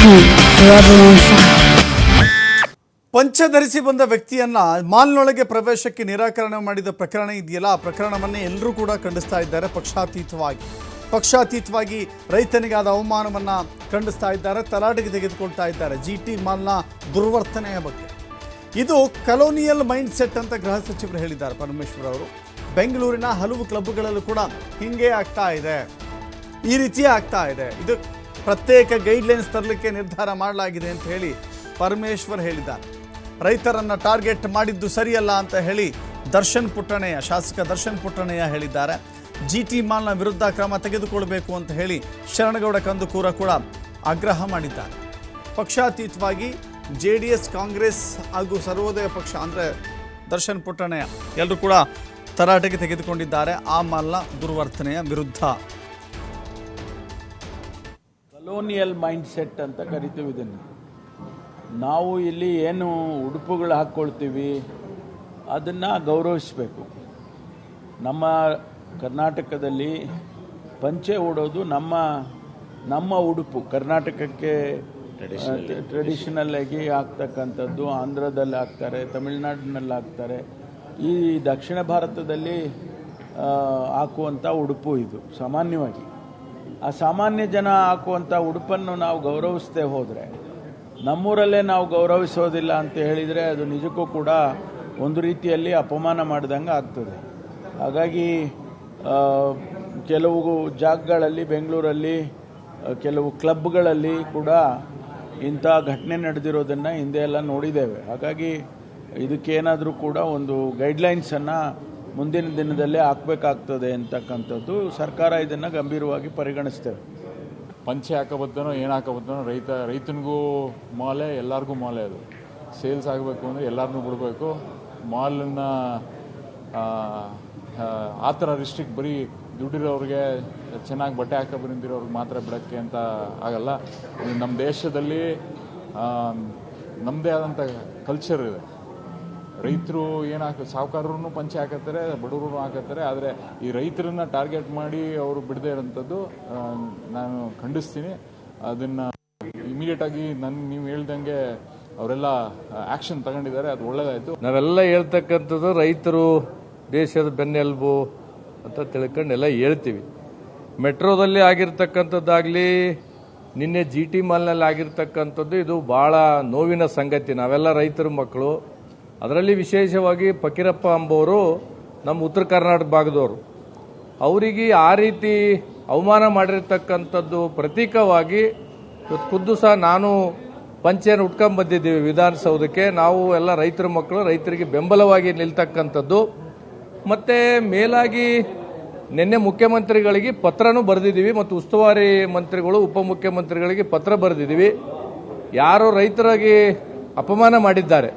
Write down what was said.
forever on fire. ಪಂಚ ಧರಿಸಿ ಬಂದ ವ್ಯಕ್ತಿಯನ್ನ ಮಾಲ್ನೊಳಗೆ ಪ್ರವೇಶಕ್ಕೆ ನಿರಾಕರಣೆ ಮಾಡಿದ ಪ್ರಕರಣ ಇದೆಯಲ್ಲ, ಆ ಪ್ರಕರಣವನ್ನೇ ಎಲ್ಲರೂ ಕೂಡ ಖಂಡಿಸ್ತಾ ಇದ್ದಾರೆ. ಪಕ್ಷಾತೀತವಾಗಿ ರೈತನಿಗಾದ ಅವಮಾನವನ್ನ ಖಂಡಿಸ್ತಾ ಇದ್ದಾರೆ, ತರಾಟೆಗೆ ತೆಗೆದುಕೊಳ್ತಾ ಇದ್ದಾರೆ. GT ಮಾಲ್ನ ದುರ್ವರ್ತನೆಯ ಬಗ್ಗೆ. ಇದು ಕಲೋನಿಯಲ್ ಮೈಂಡ್ ಸೆಟ್ ಅಂತ ಗೃಹ ಸಚಿವರು ಹೇಳಿದ್ದಾರೆ ಪರಮೇಶ್ವರ್ ಅವರು. ಬೆಂಗಳೂರಿನ ಹಲವು ಕ್ಲಬ್ಗಳಲ್ಲೂ ಕೂಡ ಹಿಂಗೆ ಆಗ್ತಾ ಇದೆ, ಈ ರೀತಿ ಆಗ್ತಾ ಇದೆ. ಇದು ಪ್ರತ್ಯೇಕ ಗೈಡ್ಲೈನ್ಸ್ ತರಲಿಕ್ಕೆ ನಿರ್ಧಾರ ಮಾಡಲಾಗಿದೆ ಅಂತ ಹೇಳಿ ಪರಮೇಶ್ವರ್ ಹೇಳಿದ್ದಾರೆ. ರೈತರನ್ನು ಟಾರ್ಗೆಟ್ ಮಾಡಿದ್ದು ಸರಿಯಲ್ಲ ಅಂತ ಹೇಳಿ ಶಾಸಕ ದರ್ಶನ್ ಪುಟ್ಟಣಯ್ಯ ಹೇಳಿದ್ದಾರೆ. GT ಮಾಲ್ನ ವಿರುದ್ಧ ಕ್ರಮ ತೆಗೆದುಕೊಳ್ಳಬೇಕು ಅಂತ ಹೇಳಿ ಶರಣಗೌಡ ಕಂದುಕೂರ ಕೂಡ ಆಗ್ರಹ ಮಾಡಿದ್ದಾರೆ. ಪಕ್ಷಾತೀತವಾಗಿ JDS, ಕಾಂಗ್ರೆಸ್ ಹಾಗೂ ಸರ್ವೋದಯ ಪಕ್ಷ ಅಂದರೆ ದರ್ಶನ್ ಪುಟ್ಟಣಯ್ಯ ಎಲ್ಲರೂ ಕೂಡ ತರಾಟೆಗೆ ತೆಗೆದುಕೊಂಡಿದ್ದಾರೆ ಆ ಮಾಲ್ನ ದುರ್ವರ್ತನೆಯ ವಿರುದ್ಧ. ಕಲೋನಿಯಲ್ ಮೈಂಡ್ ಸೆಟ್ ಅಂತ ಕರಿತೀವಿ ಇದನ್ನು. ನಾವು ಇಲ್ಲಿ ಏನು ಉಡುಪುಗಳು ಹಾಕ್ಕೊಳ್ತೀವಿ ಅದನ್ನು ಗೌರವಿಸಬೇಕು. ನಮ್ಮ ಕರ್ನಾಟಕದಲ್ಲಿ ಪಂಚೆ ಉಡೋದು ನಮ್ಮ ಉಡುಪು. ಕರ್ನಾಟಕಕ್ಕೆ ಟ್ರೆಡಿಷನಲ್ ಆಗಿ ಆಗ್ತಕ್ಕಂಥದ್ದು. ಆಂಧ್ರದಲ್ಲಿ ಹಾಕ್ತಾರೆ, ತಮಿಳುನಾಡಿನಲ್ಲಿ ಹಾಕ್ತಾರೆ. ಈ ದಕ್ಷಿಣ ಭಾರತದಲ್ಲಿ ಹಾಕುವಂಥ ಉಡುಪು ಇದು ಸಾಮಾನ್ಯವಾಗಿ. ಆ ಸಾಮಾನ್ಯ ಜನ ಹಾಕುವಂಥ ಉಡುಪನ್ನು ನಾವು ಗೌರವಿಸದೆ ಹೋದರೆ, ನಮ್ಮೂರಲ್ಲೇ ನಾವು ಗೌರವಿಸೋದಿಲ್ಲ ಅಂತ ಹೇಳಿದರೆ ಅದು ನಿಜಕ್ಕೂ ಕೂಡ ಒಂದು ರೀತಿಯಲ್ಲಿ ಅಪಮಾನ ಮಾಡಿದಂಗೆ ಆಗ್ತದೆ. ಹಾಗಾಗಿ ಕೆಲವು ಜಾಗಗಳಲ್ಲಿ, ಬೆಂಗಳೂರಲ್ಲಿ ಕೆಲವು ಕ್ಲಬ್ಗಳಲ್ಲಿ ಕೂಡ ಇಂಥ ಘಟನೆ ನಡೆದಿರೋದನ್ನು ಹಿಂದೆ ಎಲ್ಲ ನೋಡಿದ್ದೇವೆ. ಹಾಗಾಗಿ ಇದಕ್ಕೇನಾದರೂ ಕೂಡ ಒಂದು ಗೈಡ್ಲೈನ್ಸನ್ನು ಮುಂದಿನ ದಿನದಲ್ಲೇ ಹಾಕಬೇಕಾಗ್ತದೆ ಅಂತಕ್ಕಂಥದ್ದು. ಸರ್ಕಾರ ಇದನ್ನು ಗಂಭೀರವಾಗಿ ಪರಿಗಣಿಸ್ತೇವೆ. ಪಂಚೆ ಹಾಕಬದ್ದನೋ ಏನು ಹಾಕಬದ್ದನೋ ರೈತನಿಗೂ ಮಾಲೆ, ಎಲ್ಲರಿಗೂ ಮಾಲೆ. ಅದು ಸೇಲ್ಸ್ ಆಗಬೇಕು ಅಂದರೆ ಎಲ್ಲರನ್ನೂ ಬಿಡಬೇಕು. ಮಾಲನ್ನು ಆ ಥರ ರಿಸ್ಟ್ರಿಕ್ಟ್ ಬರೀ ದುಡ್ಡಿರೋರಿಗೆ, ಚೆನ್ನಾಗಿ ಬಟ್ಟೆ ಹಾಕೋ ಬಂದಿರೋರಿಗೆ ಮಾತ್ರ ಬಿಡೋಕ್ಕೆ ಅಂತ ಆಗಲ್ಲ. ನಮ್ಮ ದೇಶದಲ್ಲಿ ನಮ್ಮದೇ ಆದಂಥ ಕಲ್ಚರ್ ಇದೆ. ರೈತರು ಸಾಹುಕಾರರು ಪಂಚೆ ಹಾಕತ್ತಾರೆ, ಬಡವರು ಹಾಕತ್ತಾರೆ. ಆದರೆ ಈ ರೈತರನ್ನ ಟಾರ್ಗೆಟ್ ಮಾಡಿ ಅವರು ಬಿಡದೇ ಇರೋಂಥದ್ದು ನಾನು ಖಂಡಿಸ್ತೀನಿ. ಅದನ್ನು ಇಮಿಡಿಯೇಟ್ ಆಗಿ ನೀವು ಹೇಳ್ದಂಗೆ ಅವರೆಲ್ಲ ಆ್ಯಕ್ಷನ್ ತಗೊಂಡಿದ್ದಾರೆ, ಅದು ಒಳ್ಳೆಯದಾಯಿತು. ನಾವೆಲ್ಲ ಹೇಳ್ತಕ್ಕಂಥದ್ದು ರೈತರು ದೇಶದ ಬೆನ್ನೆಲುಬು ಅಂತ ತಿಳ್ಕೊಂಡೆಲ್ಲ ಹೇಳ್ತೀವಿ. ಮೆಟ್ರೋದಲ್ಲಿ ಆಗಿರ್ತಕ್ಕಂಥದ್ದಾಗಲಿ, ನಿನ್ನೆ GT ಮಾಲ್ನಲ್ಲಿ ಆಗಿರ್ತಕ್ಕಂಥದ್ದು ಇದು ಭಾಳ ನೋವಿನ ಸಂಗತಿ. ನಾವೆಲ್ಲ ರೈತರ ಮಕ್ಕಳು. ಅದರಲ್ಲಿ ವಿಶೇಷವಾಗಿ ಫಕೀರಪ್ಪ ಅಂಬೋರು ನಮ್ಮ ಉತ್ತರ ಕರ್ನಾಟಕ ಭಾಗದವರು. ಅವರಿಗೆ ಆ ರೀತಿ ಅವಮಾನ ಮಾಡಿರ್ತಕ್ಕಂಥದ್ದು ಪ್ರತೀಕವಾಗಿ ಖುದ್ದು ಸಹ ನಾನು ಪಂಚೆಯನ್ನು ಉಟ್ಕೊಂಡು ಬಂದಿದ್ದೀವಿ ವಿಧಾನಸೌಧಕ್ಕೆ. ನಾವು ಎಲ್ಲ ರೈತರ ಮಕ್ಕಳು, ರೈತರಿಗೆ ಬೆಂಬಲವಾಗಿ ನಿಲ್ತಕ್ಕಂಥದ್ದು. ಮತ್ತು ಮೇಲಾಗಿ ನಿನ್ನೆ ಮುಖ್ಯಮಂತ್ರಿಗಳಿಗೆ ಪತ್ರನೂ ಬರೆದಿದ್ದೀವಿ ಮತ್ತು ಉಸ್ತುವಾರಿ ಮಂತ್ರಿಗಳು, ಉಪಮುಖ್ಯಮಂತ್ರಿಗಳಿಗೆ ಪತ್ರ ಬರೆದಿದ್ದೀವಿ. ಯಾರು ರೈತರಿಗೆ ಅಪಮಾನ ಮಾಡಿದ್ದಾರೆ